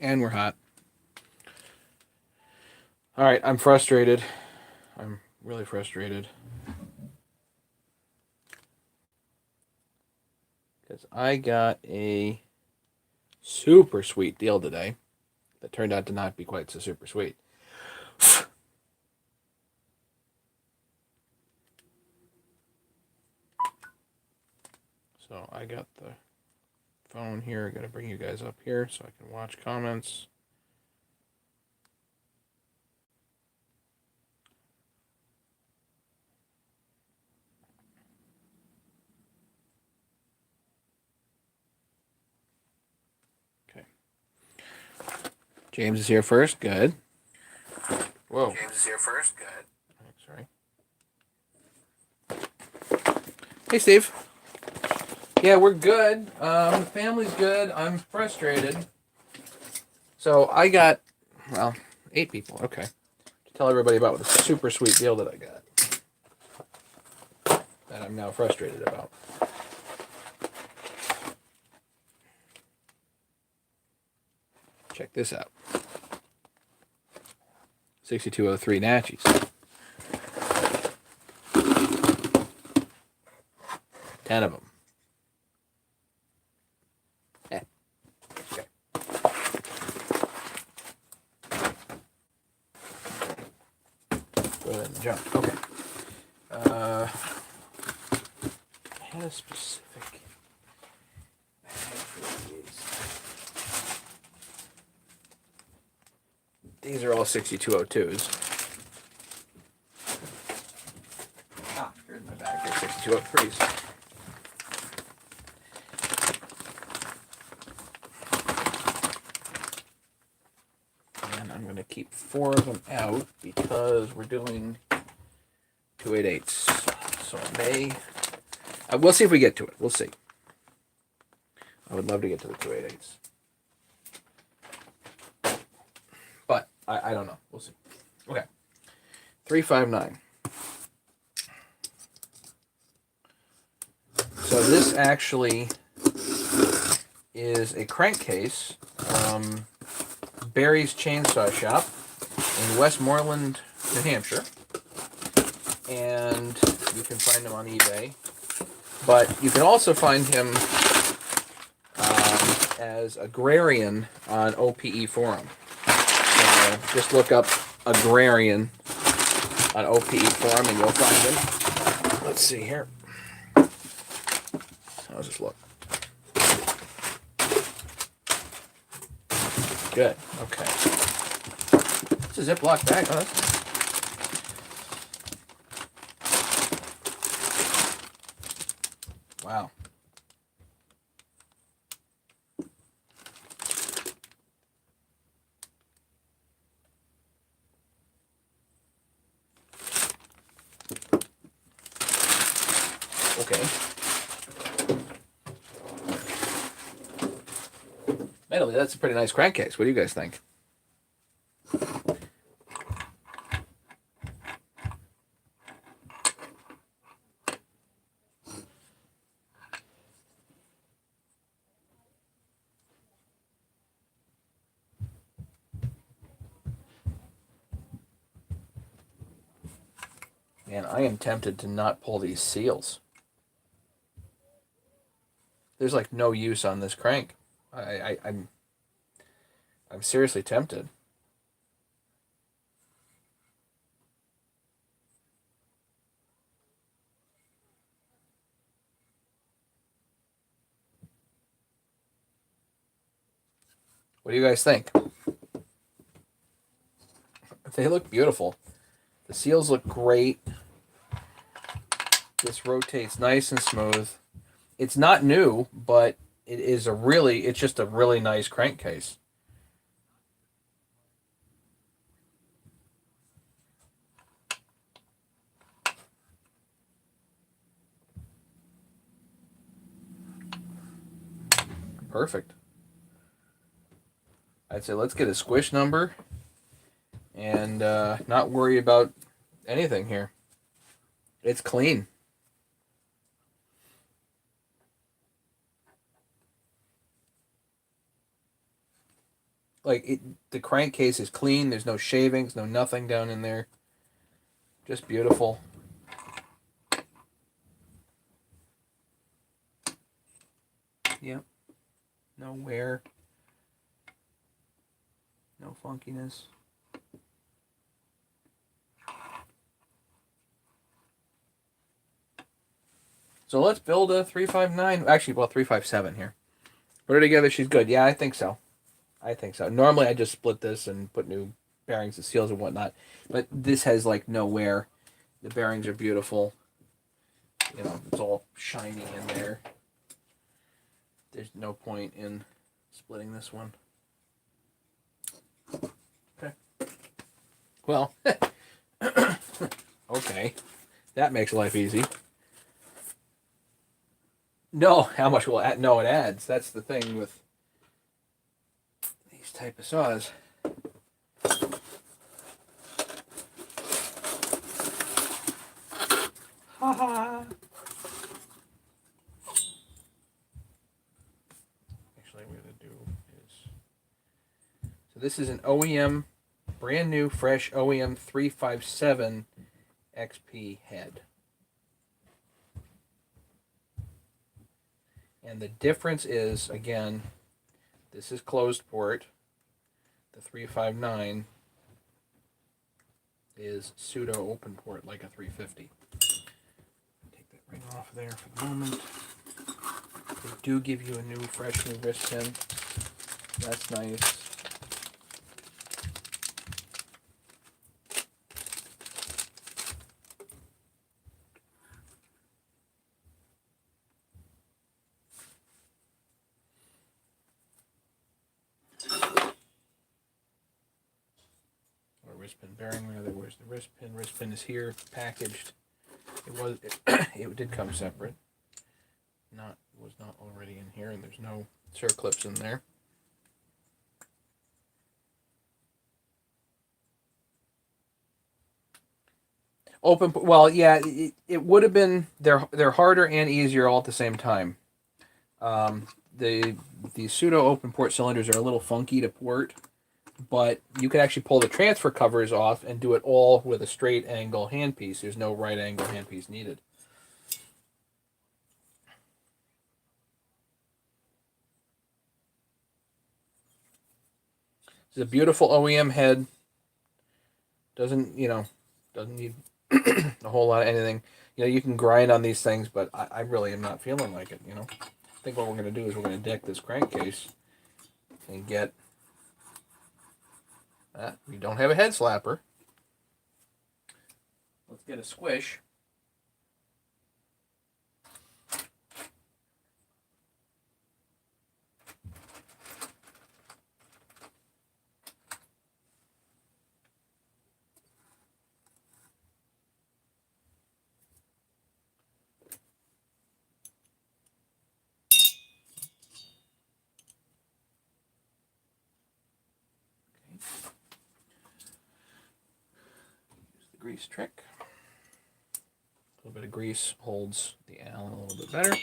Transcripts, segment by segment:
And we're hot. All right, I'm frustrated. I'm really frustrated. Because I got a super sweet deal today that turned out to not be quite so super sweet. So I got the phone here. I got to bring you guys up here so I can watch comments. Okay. James is here first. Good. Whoa. James is here first. Good. Sorry. Hey, Steve. Yeah, we're good. The family's good. I'm frustrated. So I got, well, 8 people. Okay. To tell everybody about the super sweet deal that I got. That I'm now frustrated about. Check this out. 6203 Natchies. 10 of them. Okay. Go ahead and jump. Okay. I had a specific bag for these. These are all 6202s. Ah, here's my bag for 6203s. And I'm going to keep 4 of them out because we're doing 288s. So I may... we'll see if we get to it. We'll see. I would love to get to the 288s. But I don't know. We'll see. Okay. 359. So this actually is a crankcase. Barry's Chainsaw Shop in Westmoreland, New Hampshire. And you can find him on eBay. But you can also find him as Agrarian on OPE Forum. So just look up Agrarian on OPE Forum and you'll find him. Let's see here. How's this look? Good. Okay. It's a Ziploc bag. Oh, that's nice. Wow. Okay. Mentally, that's a pretty nice crankcase. What do you guys think? Man, I am tempted to not pull these seals. There's like no use on this crank. I'm seriously tempted. What do you guys think? They look beautiful. The seals look great. This rotates nice and smooth. It's not new, but it's just a really nice crankcase. Perfect. I'd say let's get a squish number and not worry about anything here. It's clean. the crankcase is clean. There's no shavings, no nothing down in there. Just beautiful. Yep. No wear. No funkiness. So let's build a 359. Actually, well, 357 here. Put her together. She's good. Yeah, I think so. I think so. Normally, I just split this and put new bearings and seals and whatnot. But this has like no wear. The bearings are beautiful. You know, it's all shiny in there. There's no point in splitting this one. Okay. Well, okay. That makes life easy. No, how much will it add? No, it adds. That's the thing with these type of saws. Ha. Actually, what I'm going to do is... So this is an OEM, brand new, fresh OEM 357 XP head. And the difference is, again, this is closed port. The 359 is pseudo open port like a 350. Take that ring off there for the moment. They do give you a new, fresh new wrist pin. That's nice. Wrist pin bearing rather. Where's the wrist pin? Wrist pin is here, packaged. It did come separate. Was not already in here, and there's no circlips in there. Open. Well, yeah, it would have been. They're harder and easier all at the same time. The pseudo open port cylinders are a little funky to port. But you can actually pull the transfer covers off and do it all with a straight angle handpiece. There's no right angle handpiece needed. It's a beautiful OEM head. Doesn't need a whole lot of anything. You know, you can grind on these things, but I really am not feeling like it, you know. I think what we're going to do is we're going to deck this crankcase and get... we don't have a head slapper. Let's get a squish. Grease trick. A little bit of grease holds the Allen a little bit better.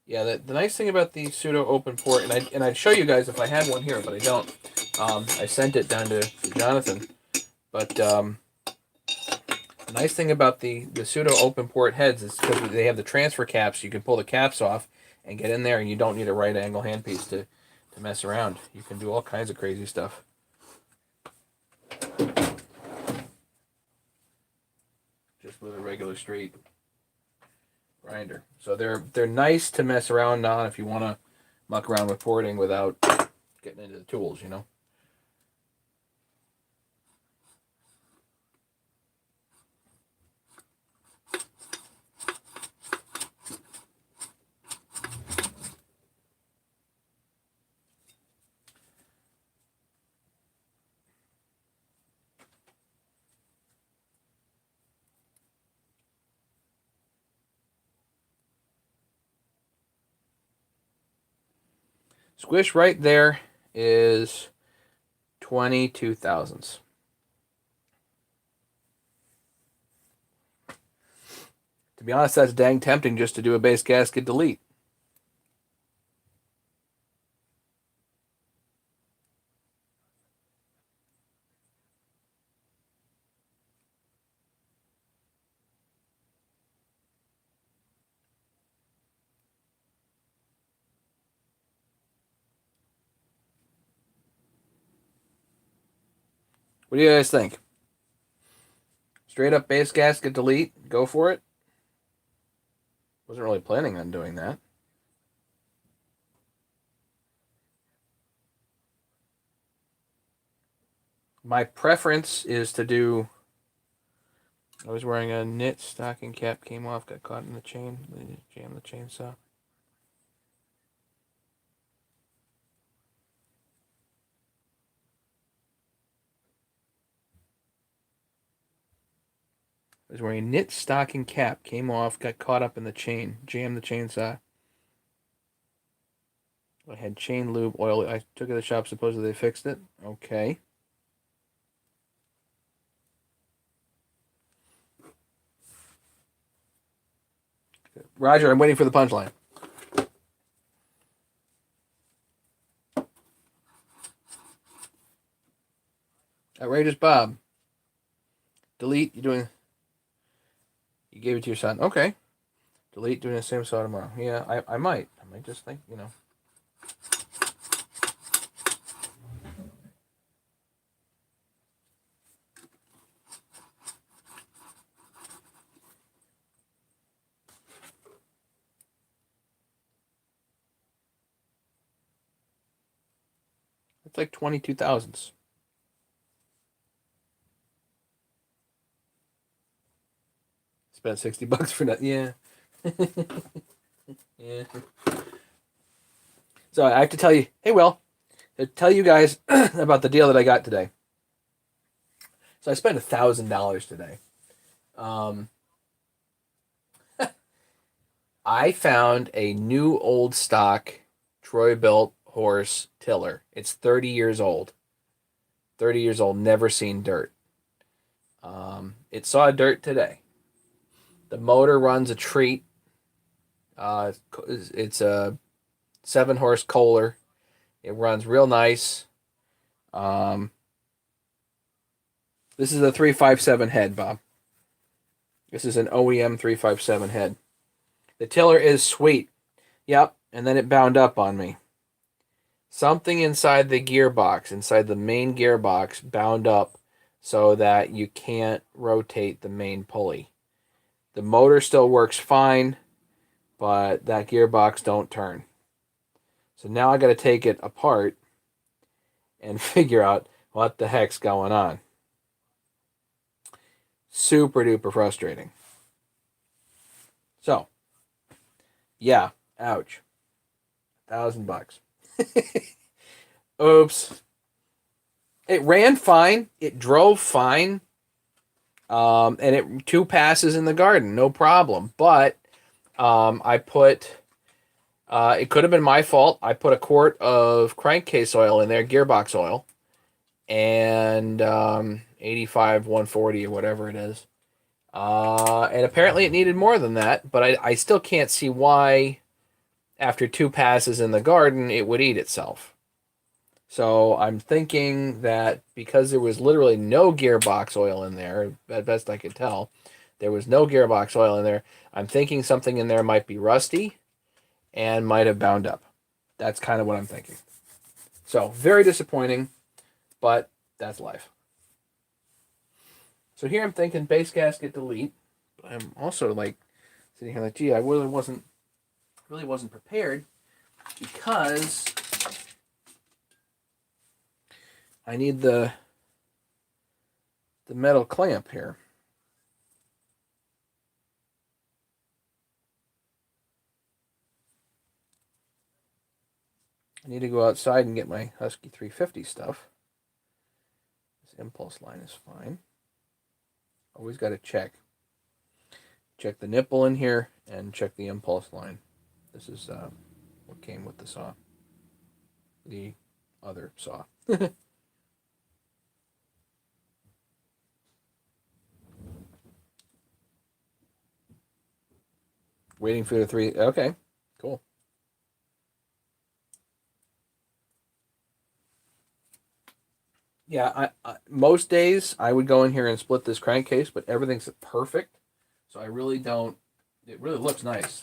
Yeah, the nice thing about the pseudo open port, and I'd show you guys if I had one here, but I don't. I sent it down to Jonathan. But the nice thing about the pseudo open port heads is because they have the transfer caps, you can pull the caps off and get in there, and you don't need a right angle handpiece to mess around. You can do all kinds of crazy stuff. Just with a regular straight grinder. So they're nice to mess around on if you want to muck around with porting without getting into the tools, you know. Squish right there is 22 thousandths. To be honest, that's dang tempting just to do a base gasket delete. What do you guys think? Straight up base gasket delete? Go for it? Wasn't really planning on doing that. My preference is to do... I was wearing a knit stocking cap, came off, got caught in the chain, jammed the chainsaw. I was wearing a knit stocking cap, came off, got caught up in the chain, jammed the chainsaw. I had chain lube oil. I took it to the shop, supposedly they fixed it. Okay. Roger, I'm waiting for the punchline. Outrageous Bob. Delete, you're doing... You gave it to your son. Okay. Delete, doing the same saw tomorrow. Yeah, I might. I might just think, you know. It's like 22,000s. Spent $60 for that. Yeah. Yeah. So I have to tell you, hey, Will, to tell you guys about the deal that I got today. So I spent $1,000 today. I found a new old stock Troy-Bilt horse tiller. It's 30 years old. 30 years old, never seen dirt. It saw dirt today. The motor runs a treat. It's a 7-horse Kohler. It runs real nice. This is a 357 head, Bob. This is an OEM 357 head. The tiller is sweet. Yep, and then it bound up on me. Something inside the gearbox, inside the main gearbox, bound up so that you can't rotate the main pulley. The motor still works fine, but that gearbox don't turn. So now I got to take it apart and figure out what the heck's going on. Super duper frustrating. So, yeah, ouch. $1,000. Oops. It ran fine. It drove fine. And it 2 passes in the garden, no problem. But I put... it could have been my fault. I put a quart of crankcase oil in there, gearbox oil, and 85, 140, or whatever it is. And apparently it needed more than that, but I still can't see why, after 2 passes in the garden, it would eat itself. So I'm thinking that because there was literally no gearbox oil in there, at best I could tell, there was no gearbox oil in there. I'm thinking something in there might be rusty and might have bound up. That's kind of what I'm thinking. So, very disappointing, but that's life. So here I'm thinking base gasket delete. But I'm also like sitting here like, gee, I really wasn't prepared because I need the metal clamp here. I need to go outside and get my Husky 350 stuff. This impulse line is fine. Always got to check. Check the nipple in here and check the impulse line. This is what came with the saw. The other saw. Waiting for the 3. Okay, cool. Yeah, most days I would go in here and split this crankcase, but everything's perfect, so I really don't. It really looks nice.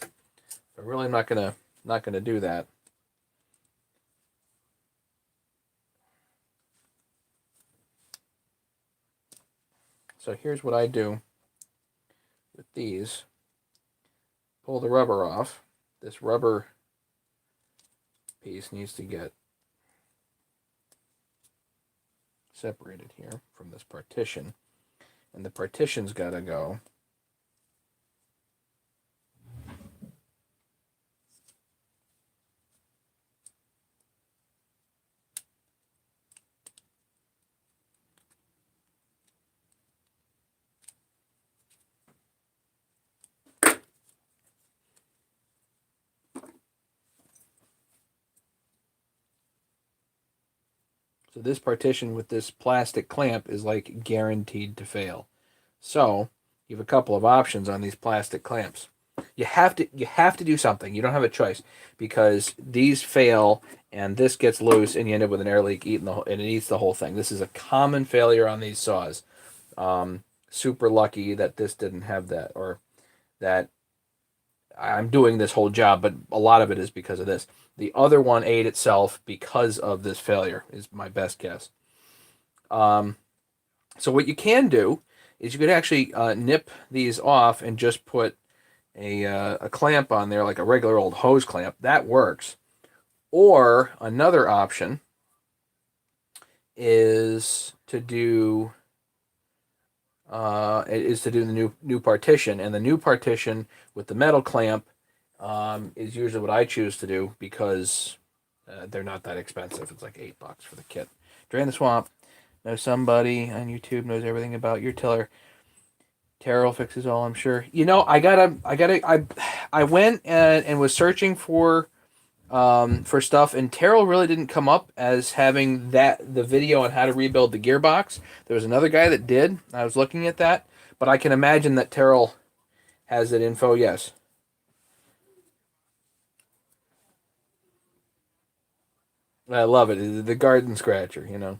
I really am not gonna do that. So here's what I do with these. Pull the rubber off. This rubber piece needs to get separated here from this partition, and the partition's got to go. So this partition with this plastic clamp is like guaranteed to fail. So you have a couple of options on these plastic clamps. You have to do something. You don't have a choice because these fail and this gets loose and you end up with an air leak and it eats the whole thing. This is a common failure on these saws. Super lucky that this didn't have that, or that I'm doing this whole job, but a lot of it is because of this. The other one ate itself because of this failure, is my best guess. So what you can do is you could actually nip these off and just put a clamp on there, like a regular old hose clamp. That works. Or another option is to do the new partition, and the new partition with the metal clamp is usually what I choose to do because they're not that expensive. It's like $8 for the kit. Drain the Swamp. Know somebody on YouTube knows everything about your tiller. Terrell fixes all, I'm sure. You know, I went and was searching for stuff, and Terrell really didn't come up as having the video on how to rebuild the gearbox. There was another guy that did. I was looking at that, but I can imagine that Terrell has that info. Yes, I love it. The garden scratcher. You know,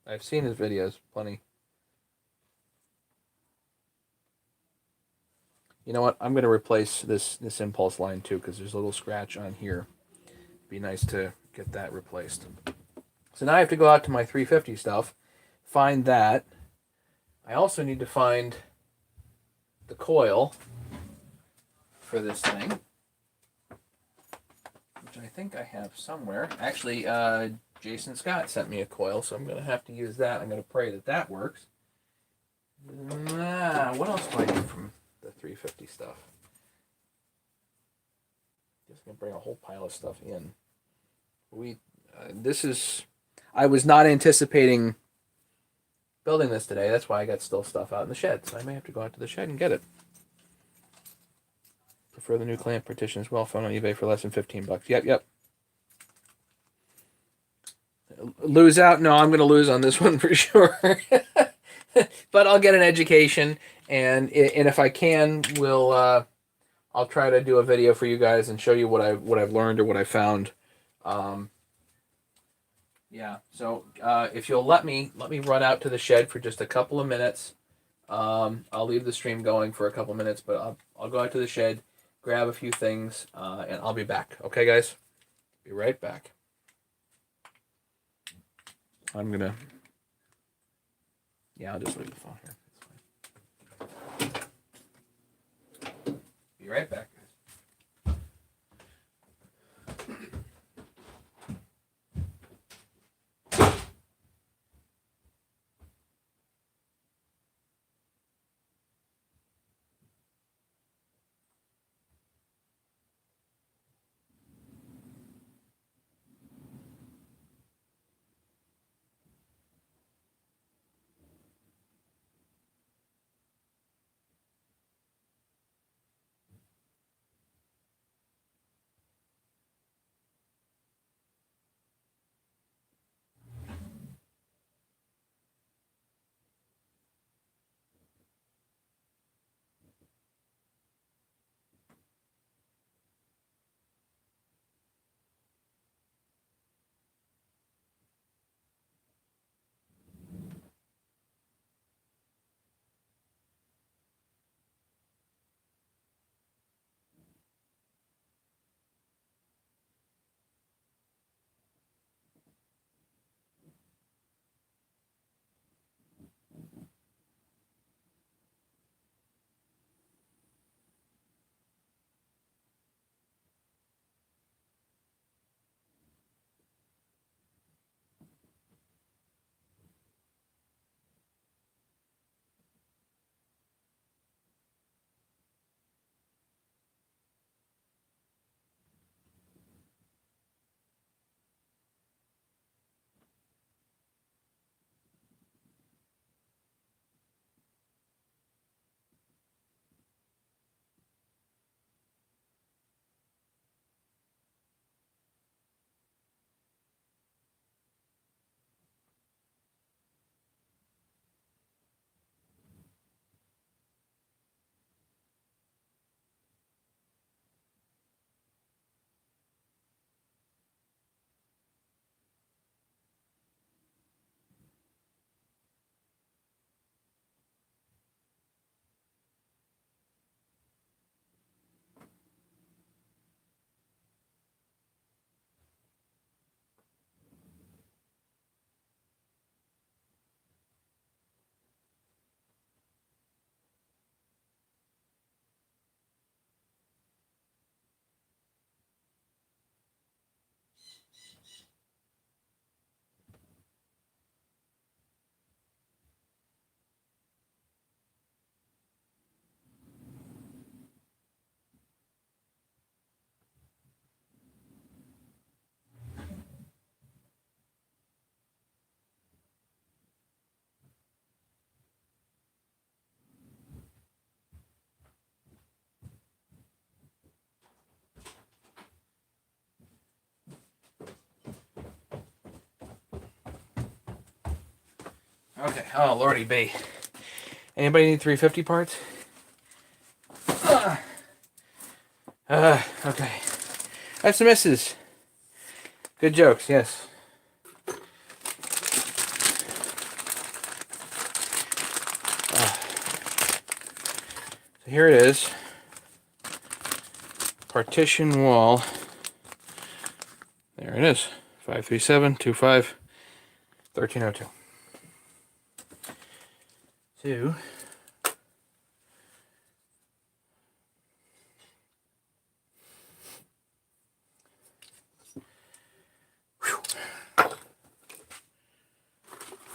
I've seen his videos plenty. You know what? I'm going to replace this impulse line too because there's a little scratch on here. Be nice to get that replaced. So now I have to go out to my 350 stuff, find that. I also need to find the coil for this thing, which I think I have somewhere. Actually, Jason Scott sent me a coil, so I'm going to have to use that. I'm going to pray that that works. What else do I need from the 350 stuff? Just going to bring a whole pile of stuff in. I was not anticipating building this today. That's why I got still stuff out in the shed. So I may have to go out to the shed and get it. Prefer the new clamp partition as well. Found on eBay for less than $15. Yep. Lose out? No, I'm going to lose on this one for sure. But I'll get an education, and if I can, I'll try to do a video for you guys and show you what I've learned or what I found. Yeah. So if you'll let me run out to the shed for just a couple of minutes. I'll leave the stream going for a couple of minutes, but I'll go out to the shed, grab a few things, and I'll be back. Okay, guys? Be right back. I'll just leave the phone here. Be right back. Okay. Oh, Lordy B. Anybody need 350 parts? Okay. That's the misses. Good jokes, yes. So here it is. Partition wall. There it is. 53725 1302. Two.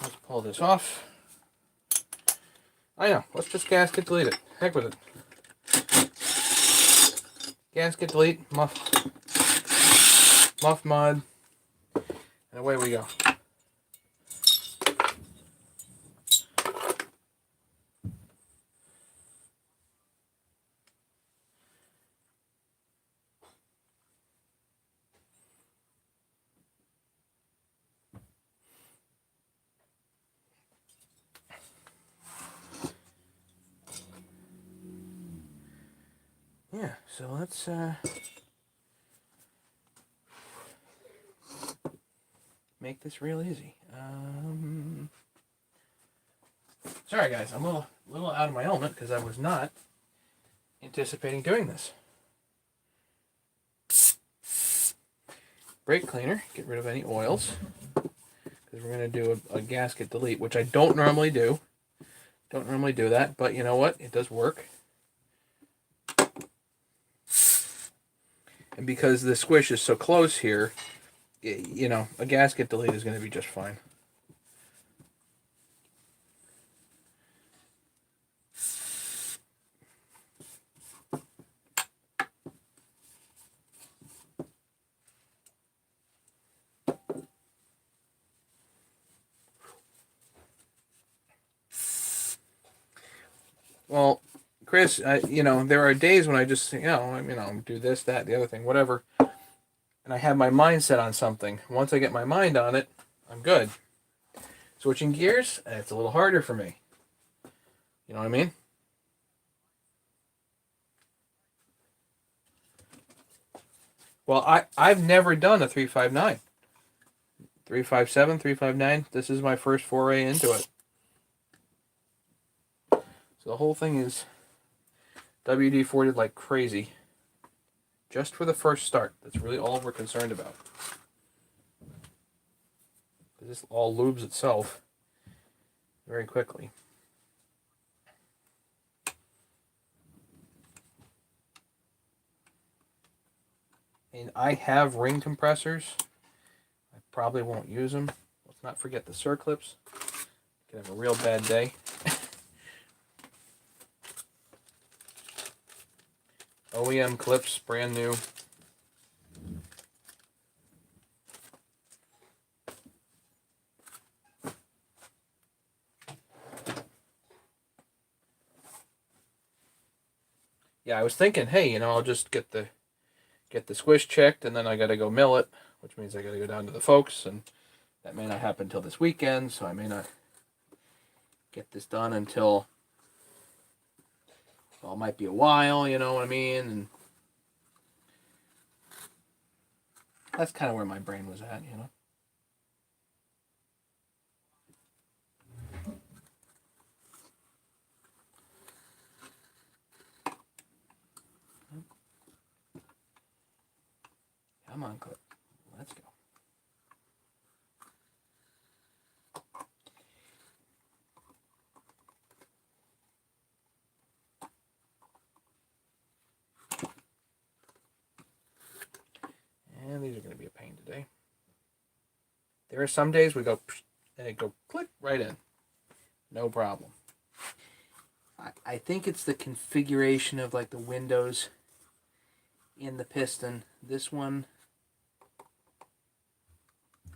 Let's pull this off. I know. Let's just gasket delete it. Heck with it. Gasket delete. Muff mod. And away we go. Yeah, so let's make this real easy. Sorry guys, I'm a little out of my element because I was not anticipating doing this. Brake cleaner, get rid of any oils because we're going to do a gasket delete, which I don't normally do. Don't normally do that, but you know what? It does work. And because the squish is so close here, you know, a gasket delete is going to be just fine. Well, Chris, you know, there are days when I just, do this, that, the other thing, whatever, and I have my mind set on something. Once I get my mind on it, I'm good. Switching gears, it's a little harder for me. You know what I mean? Well, I've never done a 359. 357, 359, this is my first foray into it. So the whole thing is WD-40'd like crazy. Just for the first start. That's really all we're concerned about. This all lubes itself very quickly. And I have ring compressors. I probably won't use them. Let's not forget the circlips. Could have a real bad day. OEM clips, brand new. Yeah, I was thinking, hey, you know, I'll just get the squish checked, and then I got to go mill it, which means I got to go down to the folks, and that may not happen until this weekend, so I may not get this done until, well, it might be a while, you know what I mean, and that's kind of where my brain was at, you know. Come on, clip. Let's go. And these are going to be a pain today. There are some days we go, and it go click right in. No problem. I think it's the configuration of like the windows in the piston. This one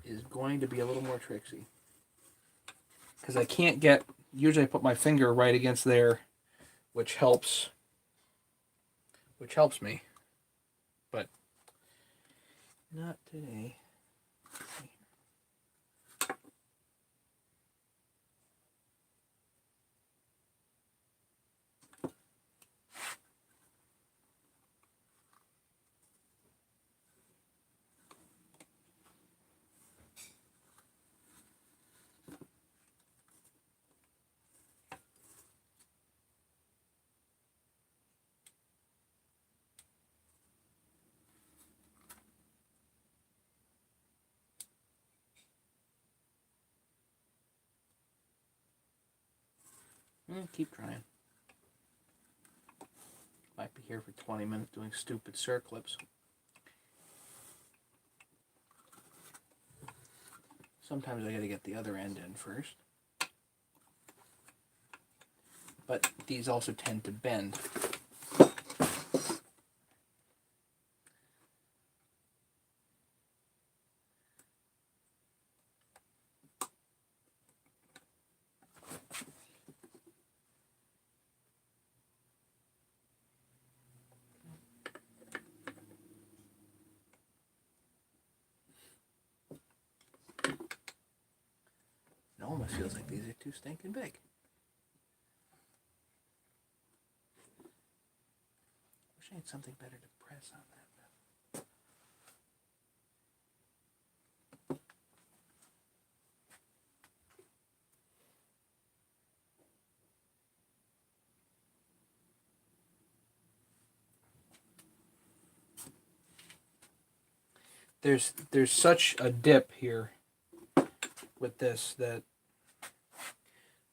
is going to be a little more tricksy. Because I can't get, usually I put my finger right against there, which helps me. But not today. Keep trying. Might be here for 20 minutes doing stupid circlips. Sometimes I gotta get the other end in first. But these also tend to bend. It almost feels like these are too stinking big. Wish I had something better to press on that. There's such a dip here with this that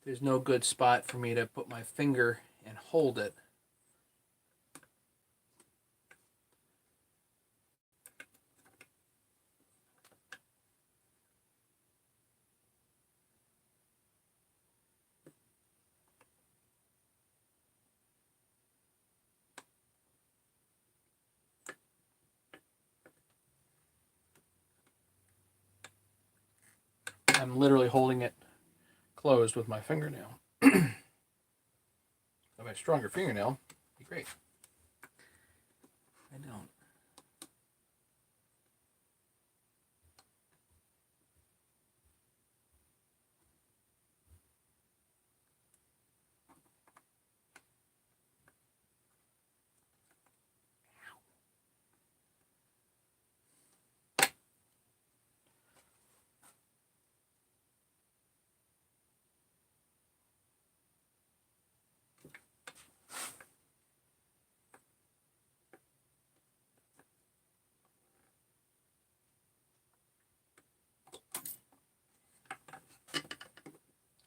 there's no good spot for me to put my finger and hold it. I'm literally holding it closed with my fingernail. If I had a stronger fingernail, it'd be great. I don't.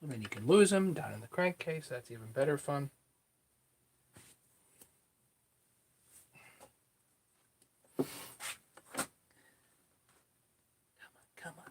I mean, you can lose them down in the crankcase. That's even better fun. Come on.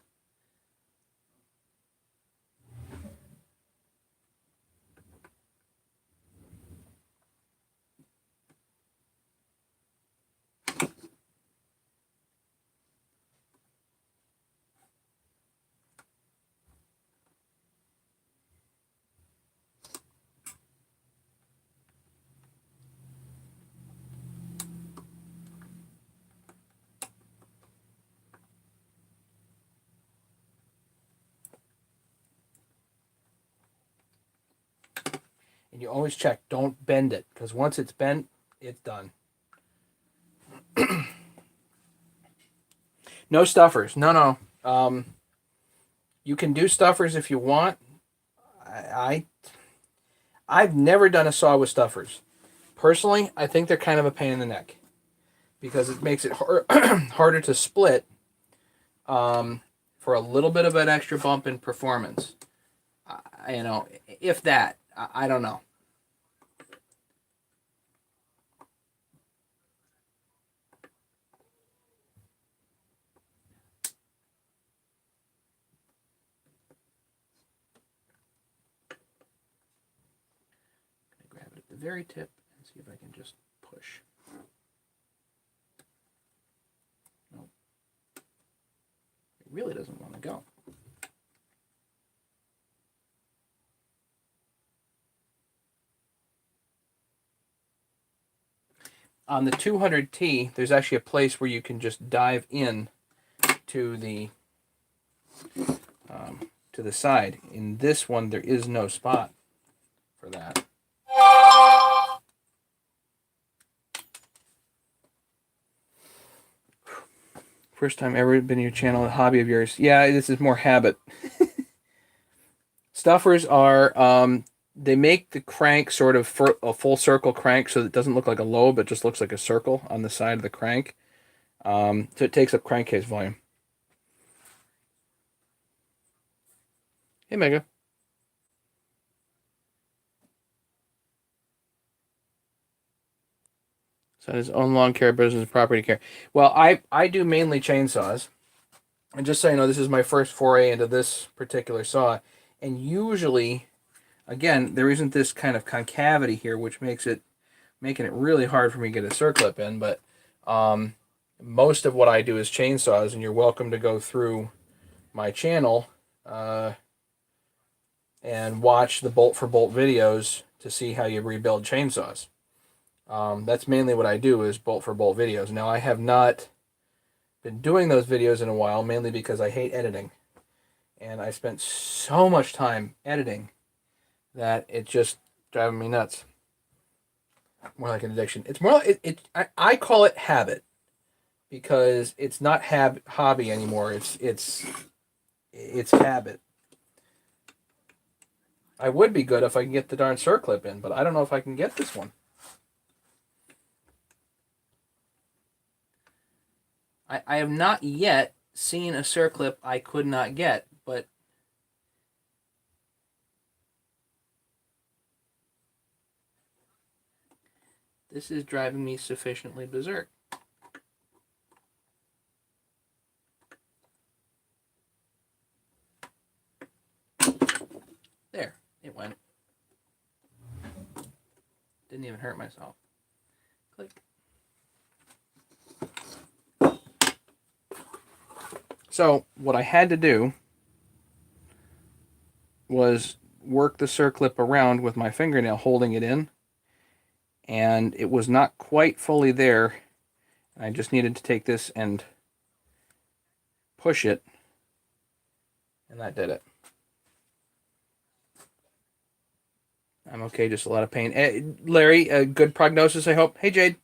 And you always check, don't bend it, because once it's bent, it's done. No stuffers. No. You can do stuffers if you want. I've never done a saw with stuffers. Personally, I think they're kind of a pain in the neck because it makes it harder to split for a little bit of an extra bump in performance. You know, if that, I don't know. Grab it at the very tip and see if I can just push. Nope. It really doesn't want to go. On the 200T, there's actually a place where you can just dive in to the side. In this one, there is no spot for that. First time ever been to your channel, a hobby of yours. Yeah, this is more habit. Stuffers are, they make the crank sort of a full circle crank so that it doesn't look like a lobe, it just looks like a circle on the side of the crank. So it takes up crankcase volume. Hey, Mega. So his own lawn care business, property care. Well, I do mainly chainsaws. And just so you know, this is my first foray into this particular saw. And usually, again, there isn't this kind of concavity here, which making it really hard for me to get a circlip in. But most of what I do is chainsaws, and you're welcome to go through my channel and watch the bolt for bolt videos to see how you rebuild chainsaws. That's mainly what I do, is bolt for bolt videos. Now, I have not been doing those videos in a while, mainly because I hate editing. And I spent so much time editing that it just driving me nuts. More like an addiction. It's more like I call it habit, because it's not hobby anymore. It's habit. I would be good if I can get the darn circlip in, but I don't know if I can get this one. I have not yet seen a circlip I could not get, but this is driving me sufficiently berserk. There, it went. Didn't even hurt myself. Click. So what I had to do was work the circlip around with my fingernail, holding it in, and it was not quite fully there. I just needed to take this and push it, and that did it. I'm okay, just a lot of pain. Larry, a good prognosis, I hope. Hey, Jade.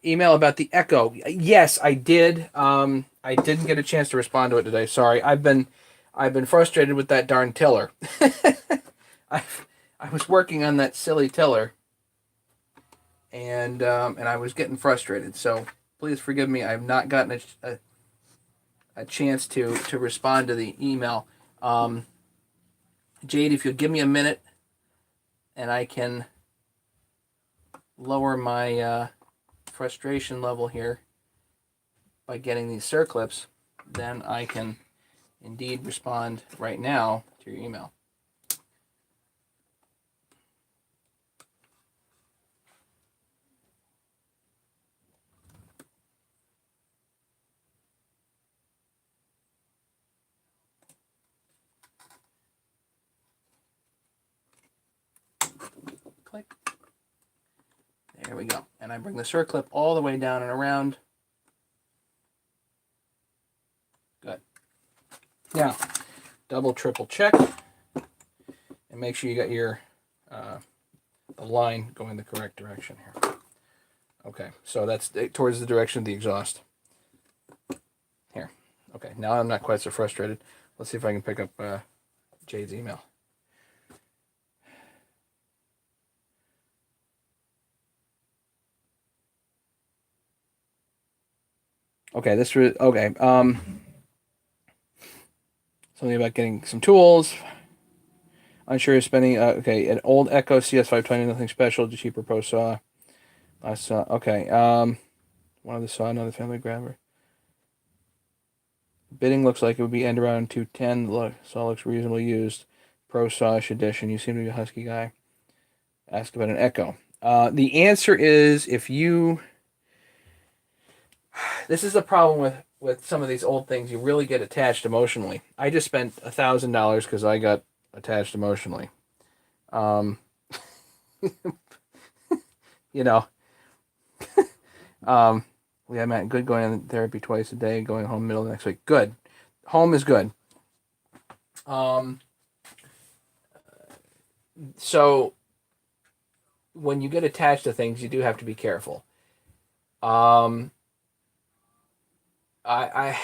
Email about the Echo. Yes, I did. I didn't get a chance to respond to it today. Sorry. I've been frustrated with that darn tiller. I was working on that silly tiller, and I was getting frustrated. So please forgive me. I've not gotten a chance to respond to the email. Jade, if you'll give me a minute, and I can lower my frustration level here by getting these circlips, then I can indeed respond right now to your email. Click. There we go. And I bring the circlip all the way down and around. Good. Now, double, triple check. And make sure you got your the line going the correct direction here. Okay, so that's towards the direction of the exhaust. Here. Okay, now I'm not quite so frustrated. Let's see if I can pick up Jade's email. Okay, okay. Something about getting some tools. Unsure of spending. Okay, an old Echo CS520, nothing special, just cheaper pro saw. Last saw. Okay. One of the saw, another family grabber. Bidding looks like it would be end around 210. Look, saw looks reasonably used. Pro Sawish edition. You seem to be a husky guy. Ask about an Echo. The answer is, if you... This is the problem with some of these old things. You really get attached emotionally. I just spent $1,000 because I got attached emotionally. You know. Yeah, Matt, good going to therapy twice a day, going home middle of next week. Good. Home is good. So when you get attached to things, you do have to be careful. I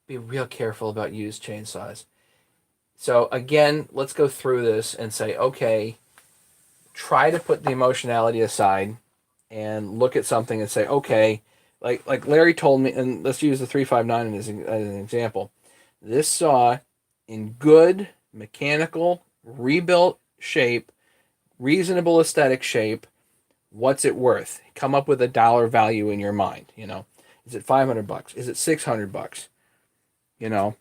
be real careful about used chainsaws. So again, let's go through this and say, okay, try to put the emotionality aside and look at something and say, okay, like Larry told me, and let's use the 359 as an example. This saw in good mechanical rebuilt shape, reasonable aesthetic shape, What's it worth? Come up with a dollar value in your mind. You know, is it $500? Is it $600? You know,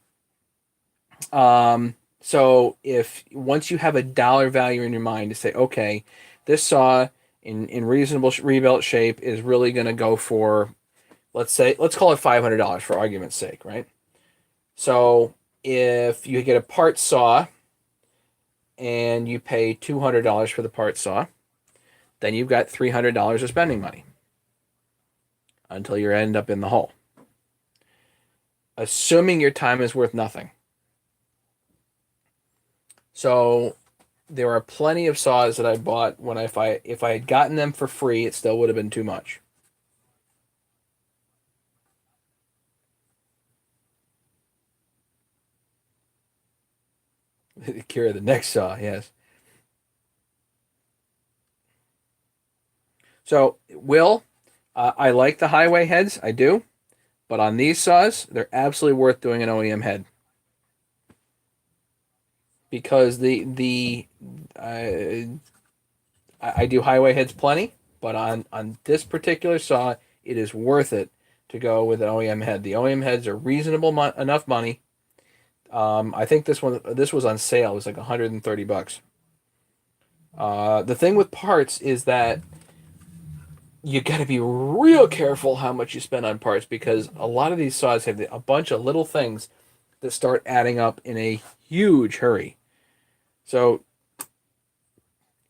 so if once you have a dollar value in your mind to say, okay, this saw in reasonable rebuilt shape is really going to go for, let's call it $500 for argument's sake, right? So if you get a part saw and you pay $200 for the part saw, then you've got $300 of spending money until you end up in the hole. Assuming your time is worth nothing. So there are plenty of saws that I bought when if I had gotten them for free, it still would have been too much. Cure the next saw, yes. So, Will, I like the highway heads, I do, but on these saws, they're absolutely worth doing an OEM head because I do highway heads plenty, but on this particular saw, it is worth it to go with an OEM head. The OEM heads are reasonable enough money. I think this was on sale. It was like $130. The thing with parts is that you got to be real careful how much you spend on parts because a lot of these saws have a bunch of little things that start adding up in a huge hurry. So,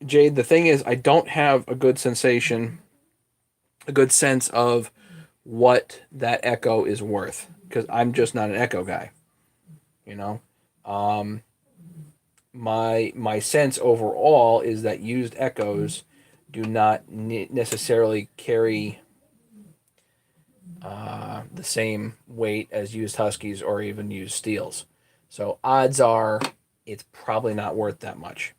Jade, the thing is, I don't have a good sense of what that Echo is worth because I'm just not an Echo guy. You know, my sense overall is that used Echoes do not necessarily carry the same weight as used Huskies or even used Steels. So odds are it's probably not worth that much.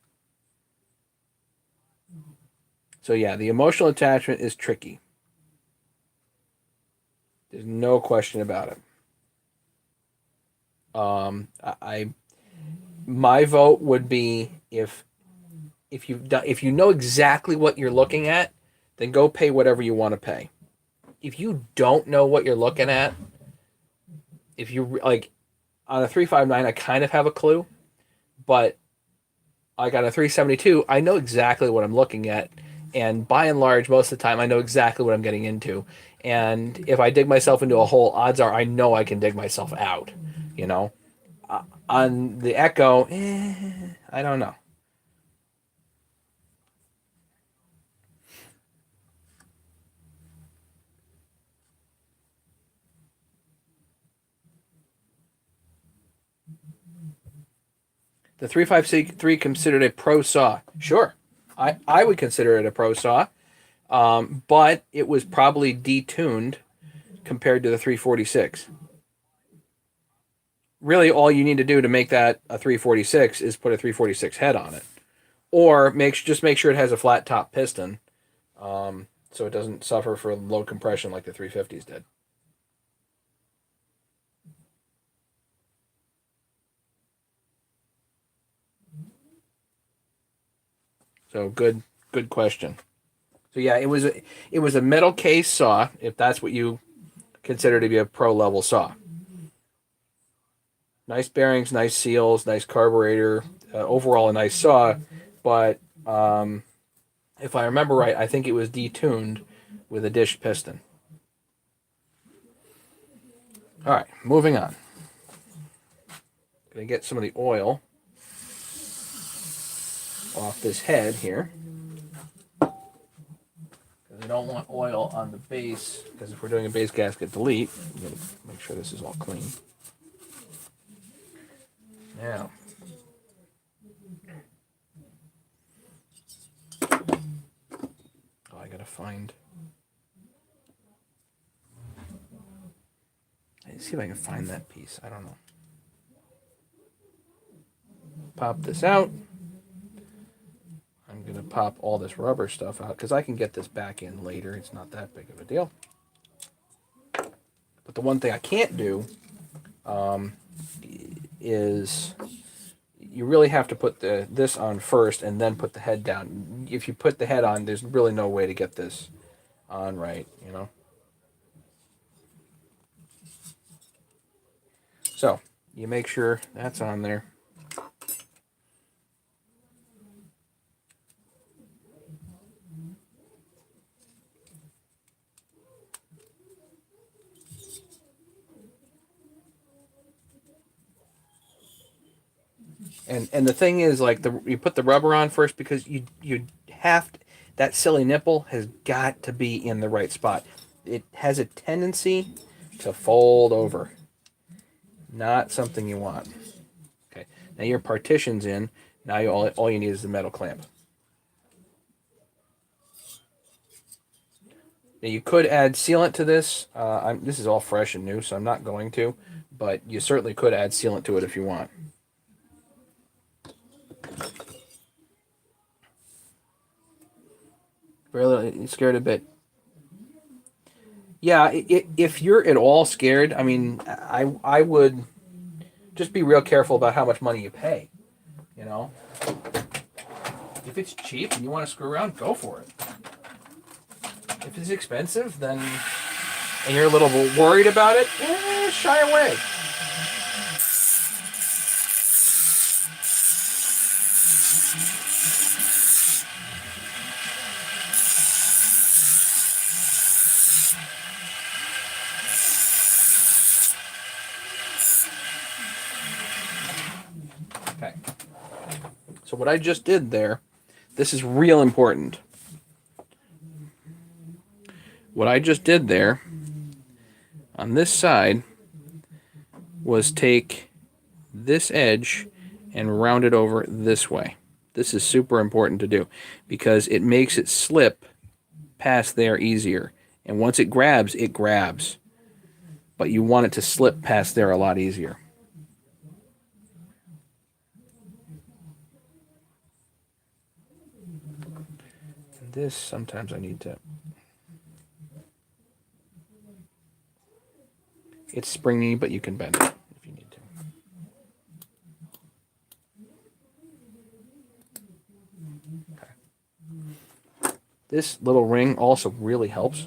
So yeah, the emotional attachment is tricky. There's no question about it. My vote would be if you know exactly what you're looking at, then go pay whatever you want to pay. If you don't know what you're looking at, if you like on a 359, I kind of have a clue, but like on a 372, I know exactly what I'm looking at, and by and large, most of the time, I know exactly what I'm getting into. And if I dig myself into a hole, odds are I know I can dig myself out. You know, on the Echo, I don't know. The 353 considered a pro saw. Sure, I would consider it a pro saw, but it was probably detuned compared to the 346. Really, all you need to do to make that a 346 is put a 346 head on it, or just make sure it has a flat top piston, so it doesn't suffer for low compression like the 350s did. So good question. So yeah, it was a metal case saw, if that's what you consider to be a pro level saw. Nice bearings, nice seals, nice carburetor. Overall, a nice saw, but if I remember right, I think it was detuned with a dish piston. All right, moving on. Gonna get some of the oil off this head here. I don't want oil on the base, because if we're doing a base gasket delete, we gotta make sure this is all clean. Now, I gotta find. Let's see if I can find that piece. I don't know. Pop this out. I'm gonna pop all this rubber stuff out because I can get this back in later. It's not that big of a deal. But the one thing I can't do is you really have to put this on first and then put the head down. If you put the head on, there's really no way to get this on right, you know. So you make sure that's on there. And the thing is, like, you put the rubber on first because you have to, that silly nipple has got to be in the right spot. It has a tendency to fold over. Not something you want. Okay, now your partition's in. Now all you need is the metal clamp. Now you could add sealant to this. This is all fresh and new, so I'm not going to. But you certainly could add sealant to it if you want. Really scared a bit. Yeah, if you're at all scared, I mean, I would just be real careful about how much money you pay. You know, if it's cheap and you want to screw around, go for it. If it's expensive, then and you're a little worried about it, shy away. Okay. So what I just did there, this is real important. What I just did there on this side was take this edge and round it over this way. This is super important to do because it makes it slip past there easier. And once it grabs, it grabs. But you want it to slip past there a lot easier. And this, sometimes I need to... It's springy, but you can bend it if you need to. Okay. This little ring also really helps.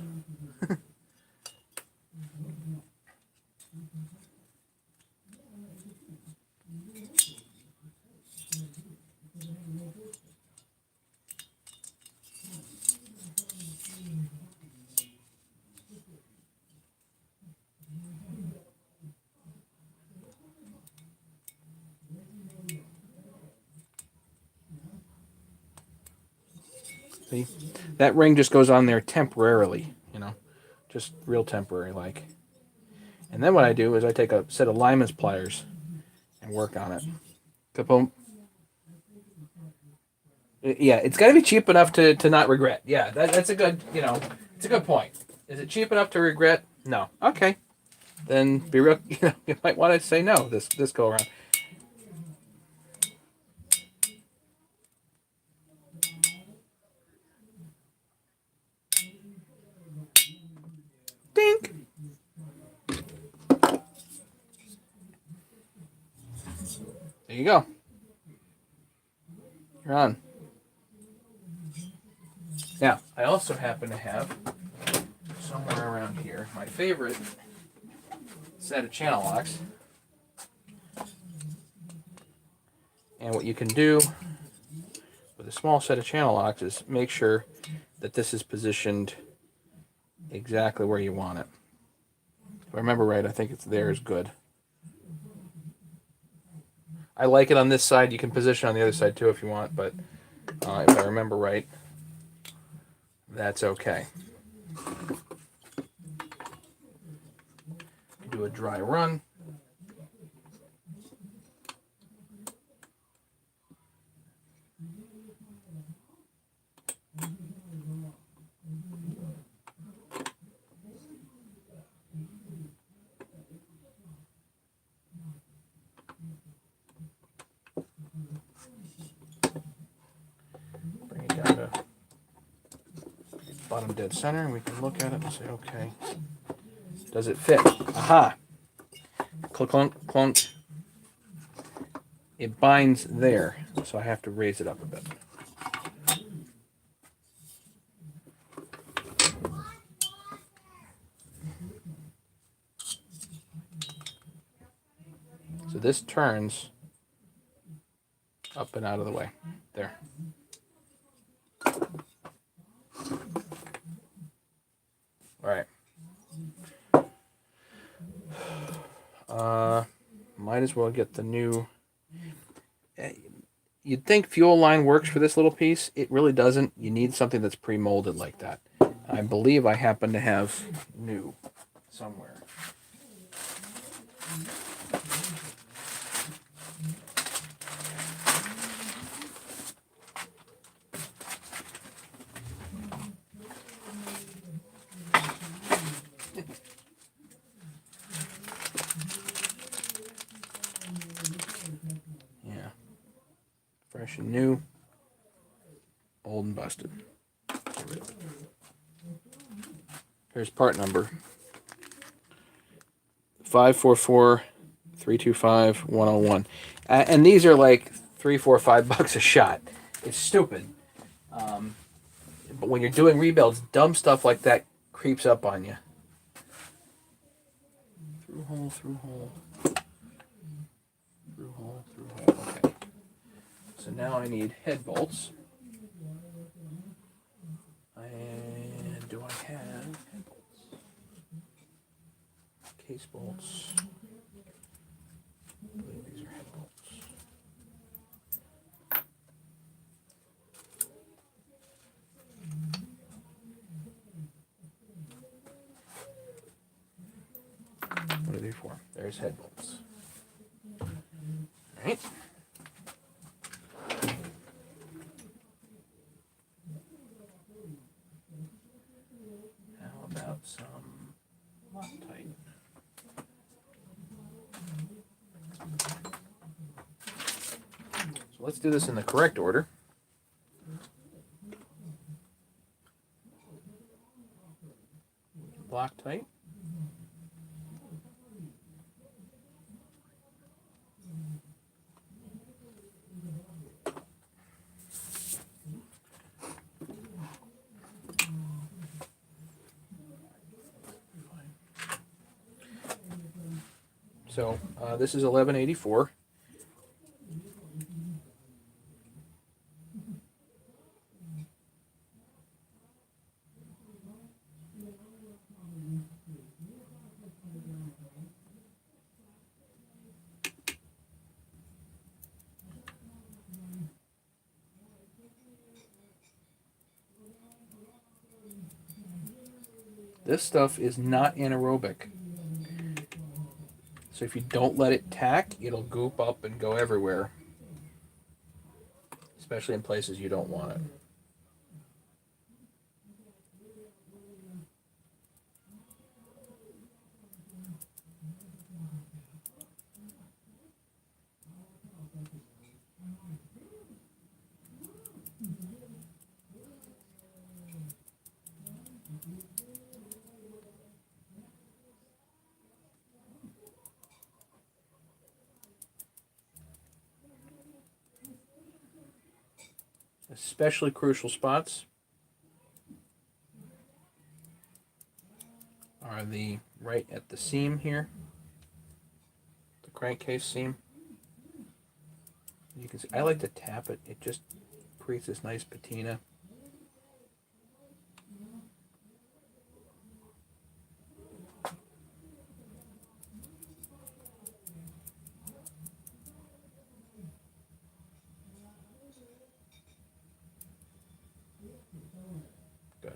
See? That ring just goes on there temporarily, you know, just real temporary like. And then what I do is I take a set of lineman's pliers and work on it. Kaboom. Yeah, it's got to be cheap enough to not regret. Yeah, that's a good, you know, it's a good point. Is it cheap enough to regret? No. Okay. Then be real, you know, you might want to say no this go around. Dink. There you go. You're on. Now, I also happen to have somewhere around here my favorite set of channel locks. And what you can do with a small set of channel locks is make sure that this is positioned exactly where you want it. If I remember right, I think it's there is good. I like it on this side. You can position on the other side too if you want, but if I remember right, that's okay. Do a dry run. Bring it down to bottom dead center, and we can look at it and say, okay, does it fit? Aha! Clunk, clunk. it binds there, so I have to raise it up a bit. So this turns up and out of the way. There. All right. Might as well get the new... You'd think fuel line works for this little piece. It really doesn't. You need something that's pre-molded like that. I believe I happen to have new somewhere. Yeah. Fresh and new. Old and busted. Here's part number. 544-325-101. And these are like $3, $4, $5 a shot. It's stupid. But when you're doing rebuilds, dumb stuff like that creeps up on you. Through hole, through hole. Through hole, through hole. Okay. So now I need head bolts. And do I have head bolts? Case bolts. I believe these are head bolts. What are they for? There's head bolts. All right. How about some Loctite? So let's do this in the correct order. Loctite. So this is 1184. This stuff is not anaerobic. So if you don't let it tack, it'll goop up and go everywhere. Especially in places you don't want it. Especially crucial spots are the right at the seam here, the crankcase seam. You can see, I like to tap it. It just creates this nice patina. Good.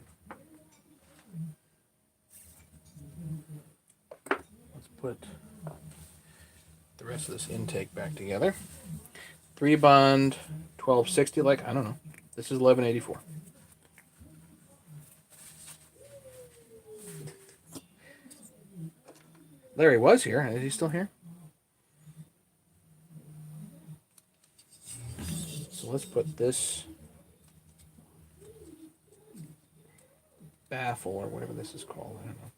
Let's put the rest of this intake back together. 3 bond, 1260, like, I don't know. This is 1184. Larry was here. Is he still here? So let's put this baffle, or whatever this is called, I don't know.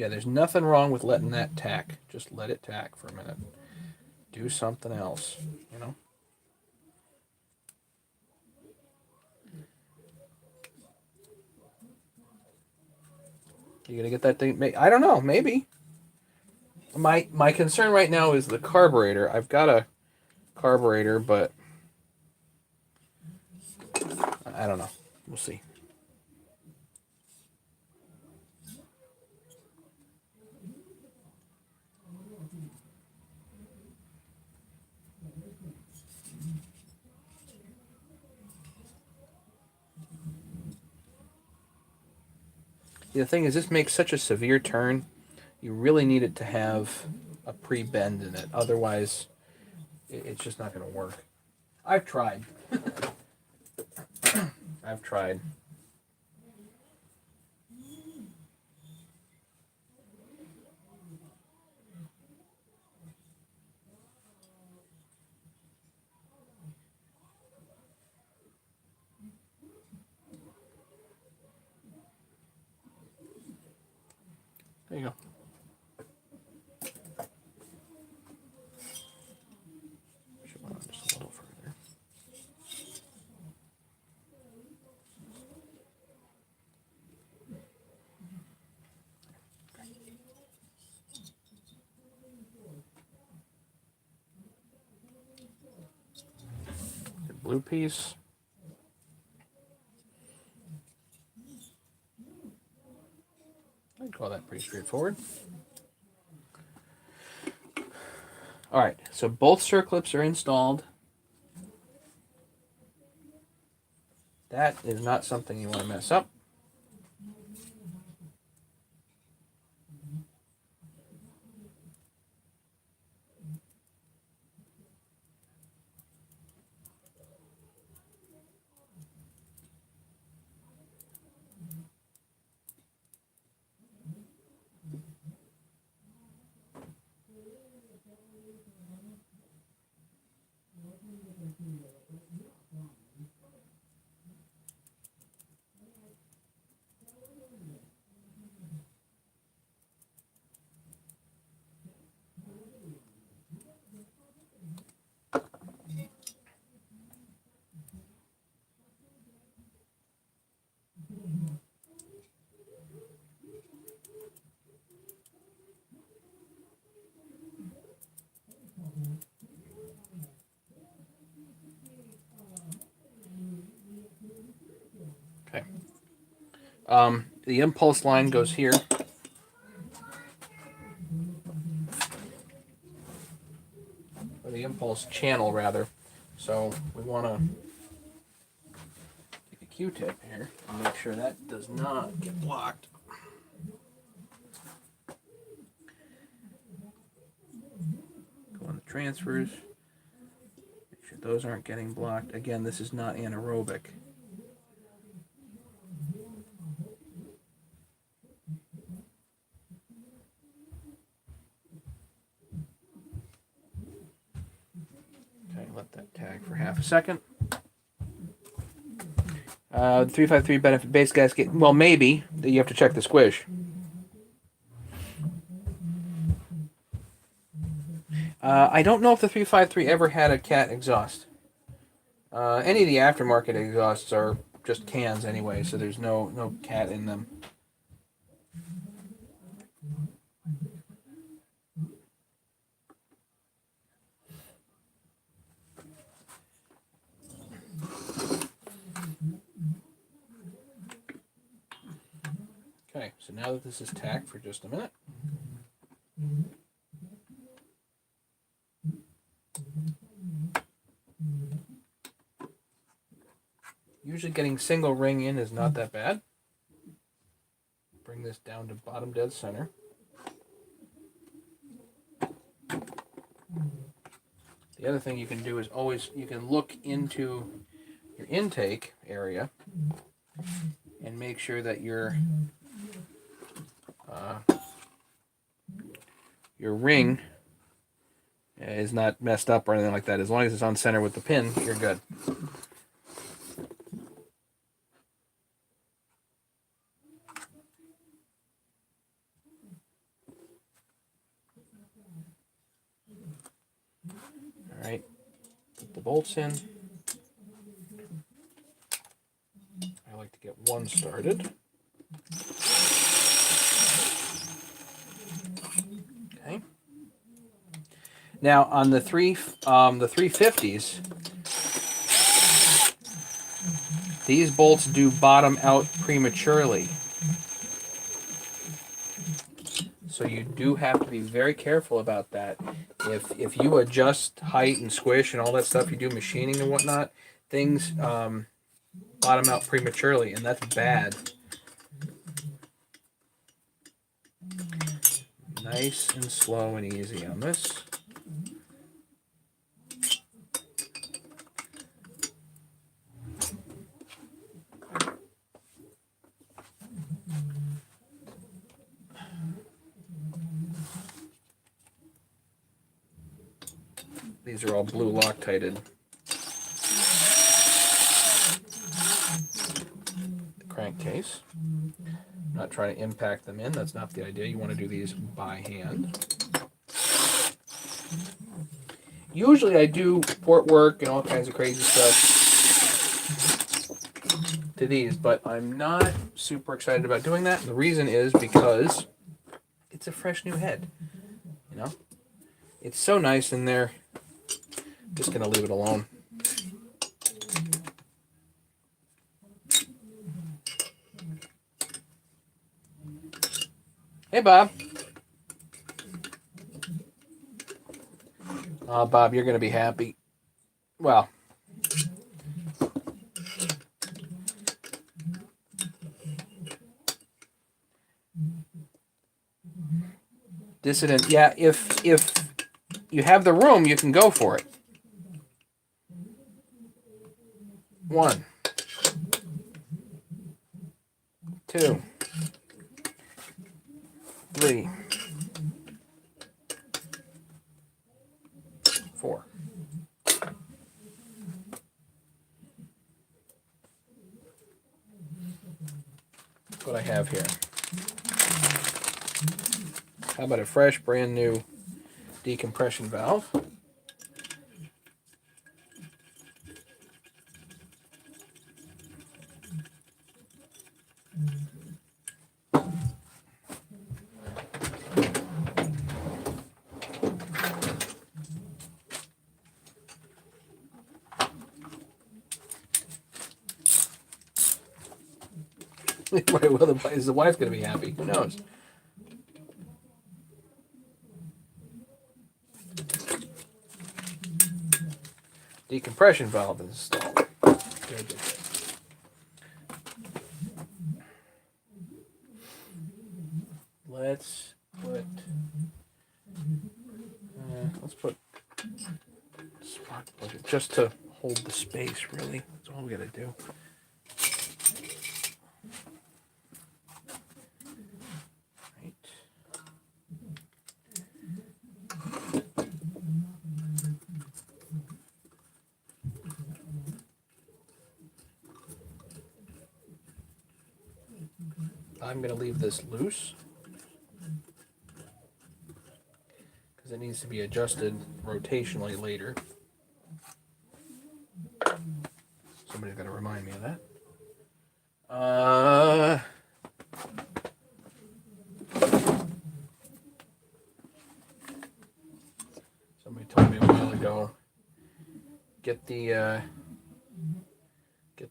Yeah, there's nothing wrong with letting that tack. Just let it tack for a minute. Do something else, you know? You gonna get that thing? I don't know. Maybe. My concern right now is the carburetor. I've got a carburetor, but I don't know. We'll see. The thing is, this makes such a severe turn. You really need it to have a pre-bend in it. Otherwise, it's just not going to work. I've tried. I've tried. There you go. Should run just a little further. The blue piece. I'd call that pretty straightforward. All right, so both circlips are installed. That is not something you want to mess up. Okay. The impulse line goes here. Or the impulse channel, rather. So we want to take a Q-tip here and make sure that does not get blocked. Go on the transfers. Make sure those aren't getting blocked. Again, this is not anaerobic. Let that tag for half a second. 353 benefit base gasket. Well, maybe you have to check the squish. I don't know if the 353 ever had a cat exhaust. Any of the aftermarket exhausts are just cans anyway, so there's no cat in them. Okay, so now that this is tacked for just a minute. Usually getting single ring in is not that bad. Bring this down to bottom dead center. The other thing you can do is you can look into your intake area and make sure that your ring is not messed up or anything like that. As long as it's on center with the pin, you're good. bolts in. I like to get one started. Okay. Now on the 350s, these bolts do bottom out prematurely. So you do have to be very careful about that. If you adjust height and squish and all that stuff, you do machining and whatnot, things bottom out prematurely, and that's bad. Nice and slow and easy on this. These are all blue Loctited. Crankcase. I'm not trying to impact them in. That's not the idea. You want to do these by hand. Usually I do port work and all kinds of crazy stuff to these, but I'm not super excited about doing that. And the reason is because it's a fresh new head. You know? It's so nice in there. Just going to leave it alone. Hey, Bob. Oh, Bob, you're going to be happy. Well, dissident. Yeah, if you have the room, you can go for it. 1, 2, 3, 4. That's what I have here. How about a fresh, brand new decompression valve? Is the wife going to be happy? Who knows? Decompression valve installed. Good. Let's put spark plug just to hold the space. Really, that's all we got to do. I'm going to leave this loose because it needs to be adjusted rotationally later. Somebody's got to remind me of that. Somebody told me a while ago, get the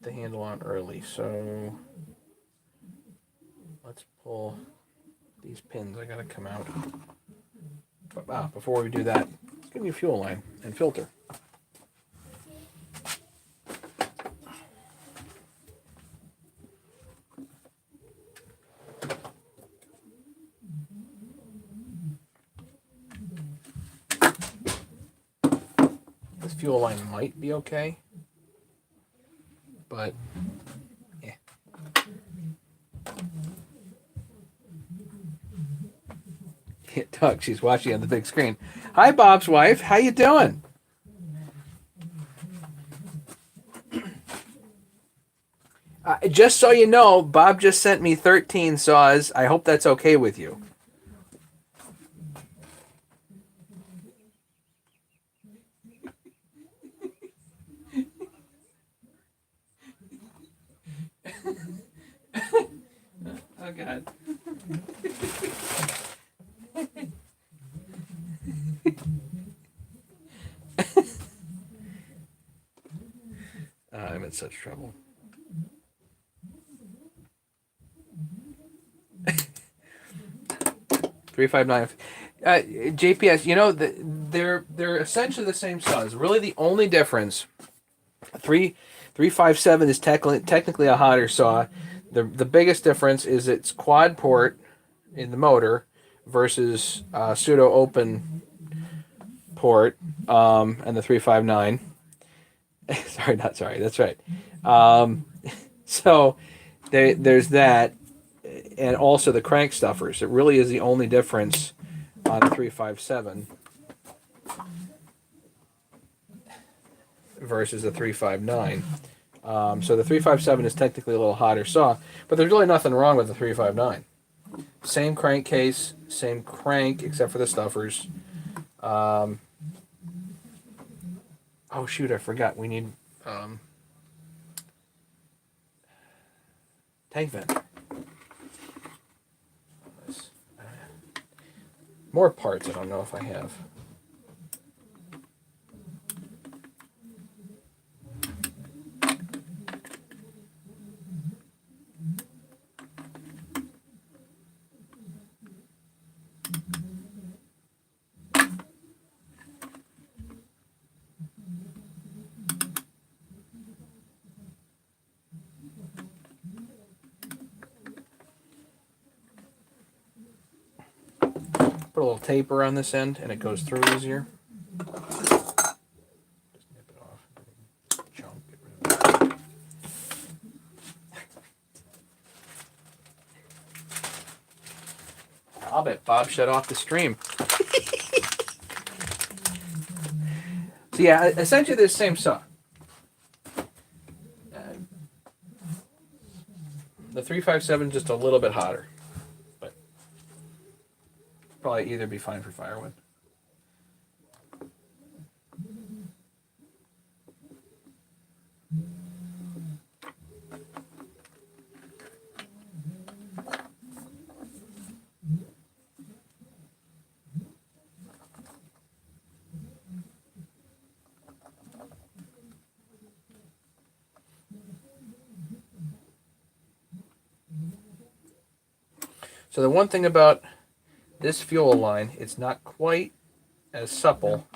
handle on early. So let's pull these pins. I gotta come out. But, before we do that, let's give you a fuel line and filter. This fuel line might be okay, but yeah. Doug, she's watching on the big screen. Hi, Bob's wife. How you doing? Just so you know, Bob just sent me 13 saws. I hope that's okay with you. Oh, God. I'm in such trouble. $359. JPS, you know, they're essentially the same size. Really, the only difference, 357 is technically a hotter saw. The biggest difference is it's quad port in the motor versus pseudo open port, and the 359. Sorry, that's right. So there's that, and also the crank stuffers. It really is the only difference on the 357 versus the 359. So the 357 is technically a little hotter saw, but there's really nothing wrong with the 359. Same crankcase, same crank, except for the stuffers. Oh shoot, I forgot. We need tank vent. More parts I don't know if I have. Put a little tape around this end and it goes through easier. Just nip it off. Chunk, get rid of it. I'll bet Bob shut off the stream. So yeah, essentially the same saw. The 357 is just a little bit hotter. Probably either be fine for firewood. So the one thing about this fuel line, it's not quite as supple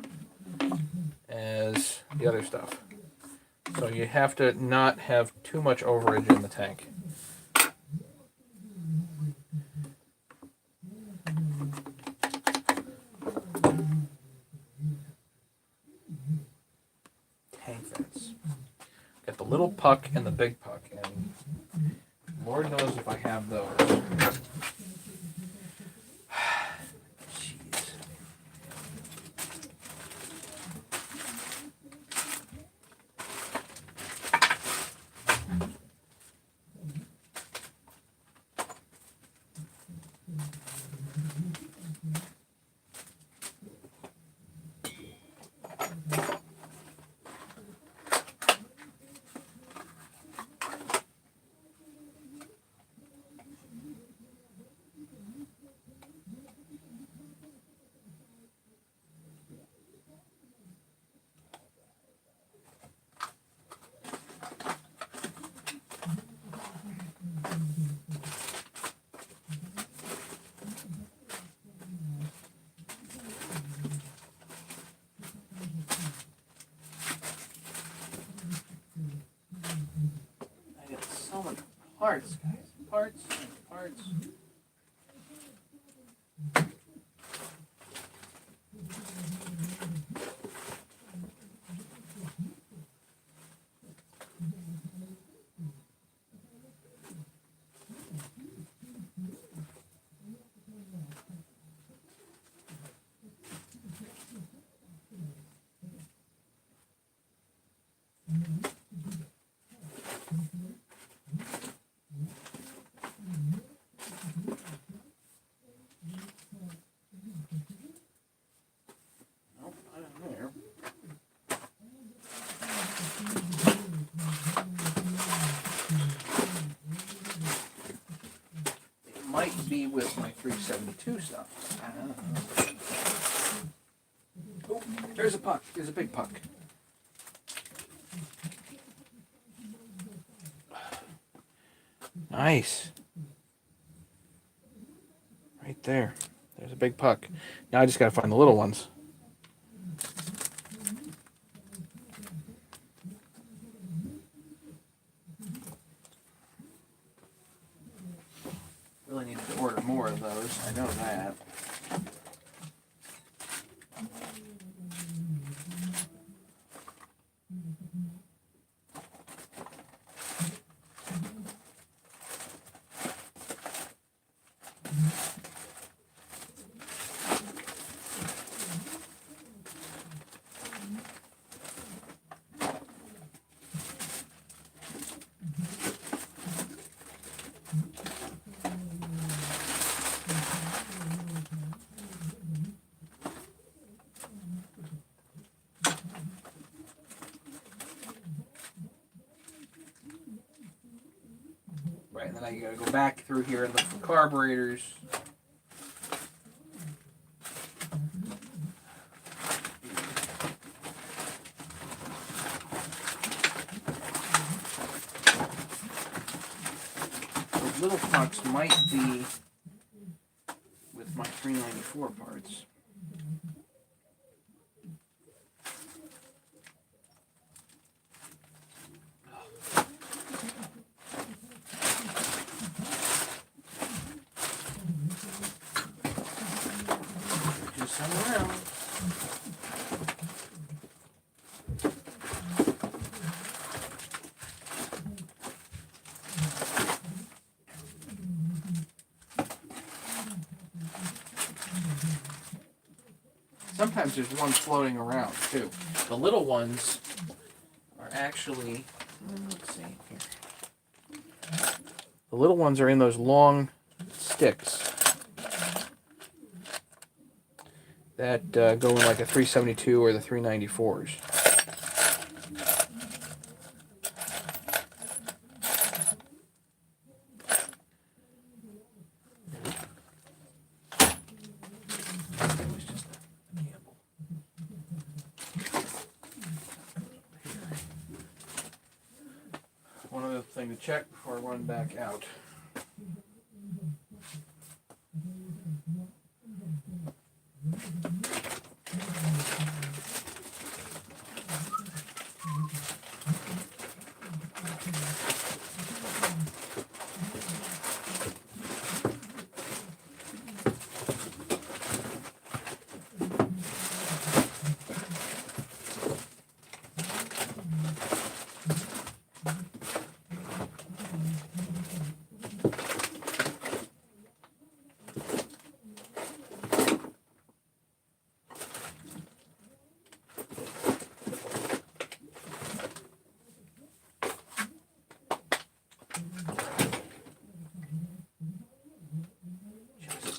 as the other stuff. So you have to not have too much overage in the tank. Tank vents. Got the little puck and the big puck, and Lord knows if I have those. Parts, guys. Parts. might be with my 372 stuff. I don't know. Oh, there's a puck. There's a big puck. Nice. Right there. There's a big puck. Now I just got to find the little ones. Really needed to order more of those. I know that. Right, and then I gotta go back through here and look for carburetors. Those little pucks might be with my 394 parts. Sometimes there's one floating around too. The little ones are actually, let's see here. The little ones are in those long sticks that go in like a 372 or the 394s. One other thing to check before I run back out.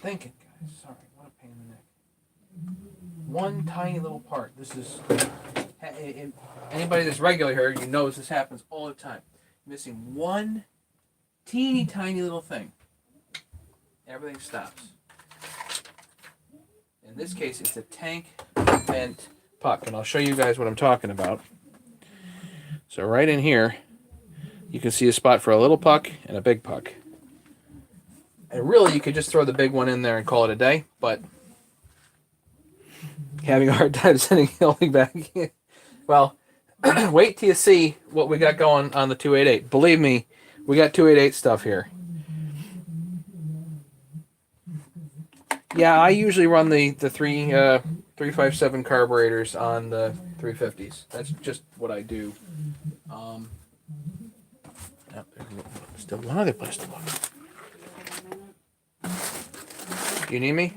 Thinking, guys. Sorry, what a pain in the neck. One tiny little part. This is anybody that's regular here, you knows this happens all the time. Missing one teeny tiny little thing. Everything stops. In this case, it's a tank vent puck, and I'll show you guys what I'm talking about. So right in here, you can see a spot for a little puck and a big puck. And really, you could just throw the big one in there and call it a day, but having a hard time sending it back. Well, wait till you see what we got going on the 288. Believe me, we got 288 stuff here. Yeah, I usually run the 357 carburetors on the 350s. That's just what I do. Still one other place to look. You need me?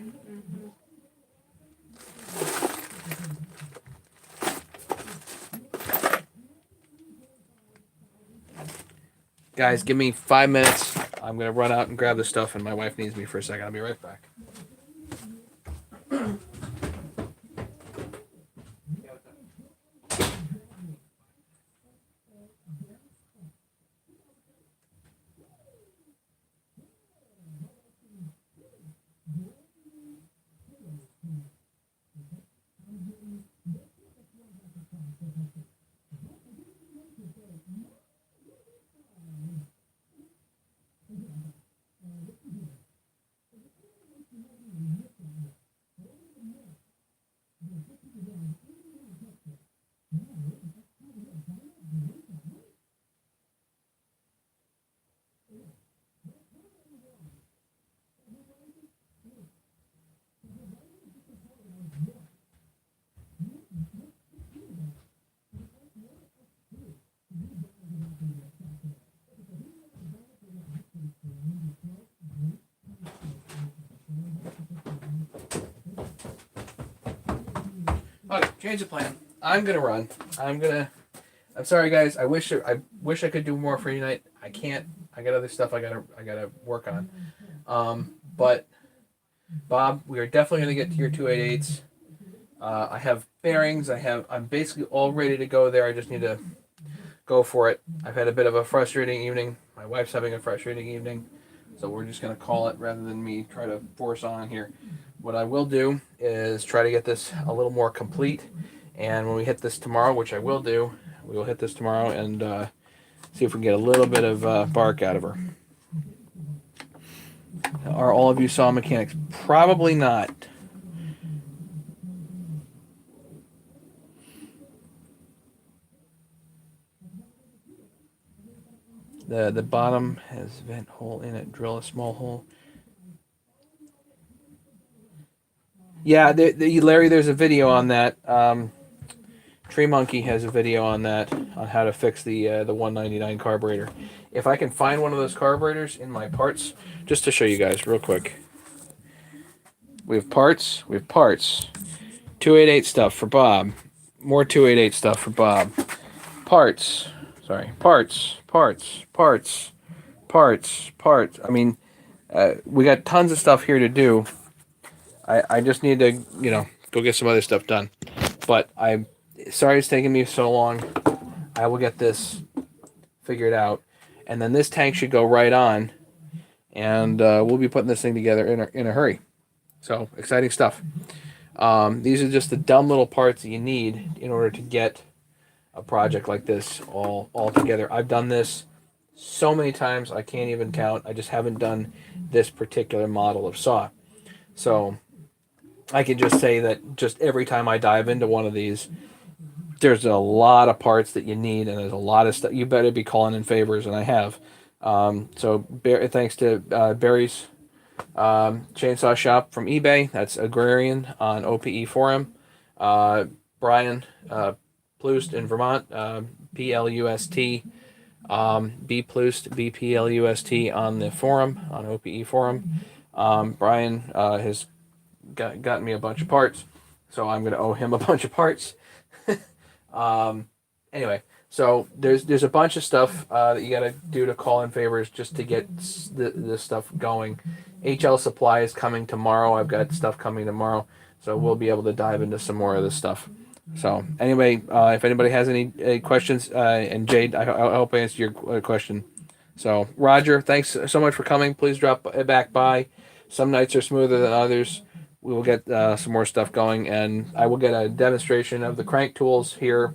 Guys, give me 5 minutes. I'm going to run out and grab the stuff, and my wife needs me for a second. I'll be right back. Okay, change the plan. I'm gonna run. I'm sorry, guys. I wish I could do more for you tonight. I can't. I got other stuff I gotta work on. But Bob, we are definitely gonna get to your 288s. I have bearings. I'm basically all ready to go there. I just need to go for it. I've had a bit of a frustrating evening. My wife's having a frustrating evening, so we're just gonna call it rather than me try to force on here. What I will do is try to get this a little more complete, and when we hit this tomorrow, which I will do, we will hit this tomorrow and see if we can get a little bit of bark out of her. Are all of you saw mechanics? Probably not. The bottom has vent hole in it. Drill a small hole. Yeah, Larry, there's a video on that. Tree Monkey has a video on that, on how to fix the 199 carburetor. If I can find one of those carburetors in my parts, just to show you guys real quick. We have parts. 288 stuff for Bob. More 288 stuff for Bob. Parts. Parts. I mean, we got tons of stuff here to do. I just need to, go get some other stuff done. But I'm sorry it's taking me so long. I will get this figured out. And then this tank should go right on. And we'll be putting this thing together in a hurry. So, exciting stuff. These are just the dumb little parts that you need in order to get a project like this all together. I've done this so many times I can't even count. I just haven't done this particular model of saw. So I can just say that just every time I dive into one of these, there's a lot of parts that you need, and there's a lot of stuff. You better be calling in favors, and I have. So thanks to Barry's Chainsaw Shop from eBay. That's Agrarian on OPE Forum. Brian Plust in Vermont, Plust. B Plust, BPLUST on the forum, on OPE Forum. Brian has gotten me a bunch of parts, so I'm going to owe him a bunch of parts. Anyway, so there's a bunch of stuff that you got to do to call in favors just to get this stuff going. HL Supply is coming tomorrow. I've got stuff coming tomorrow, so we'll be able to dive into some more of this stuff. So anyway, if anybody has any questions, and Jade, I hope I answered your question. So Roger, thanks so much for coming. Please drop back by. Some nights are smoother than others. We will get some more stuff going, and I will get a demonstration of the crank tools here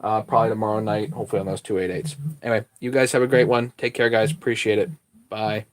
probably tomorrow night, hopefully on those 288s. Anyway, you guys have a great one. Take care, guys. Appreciate it. Bye.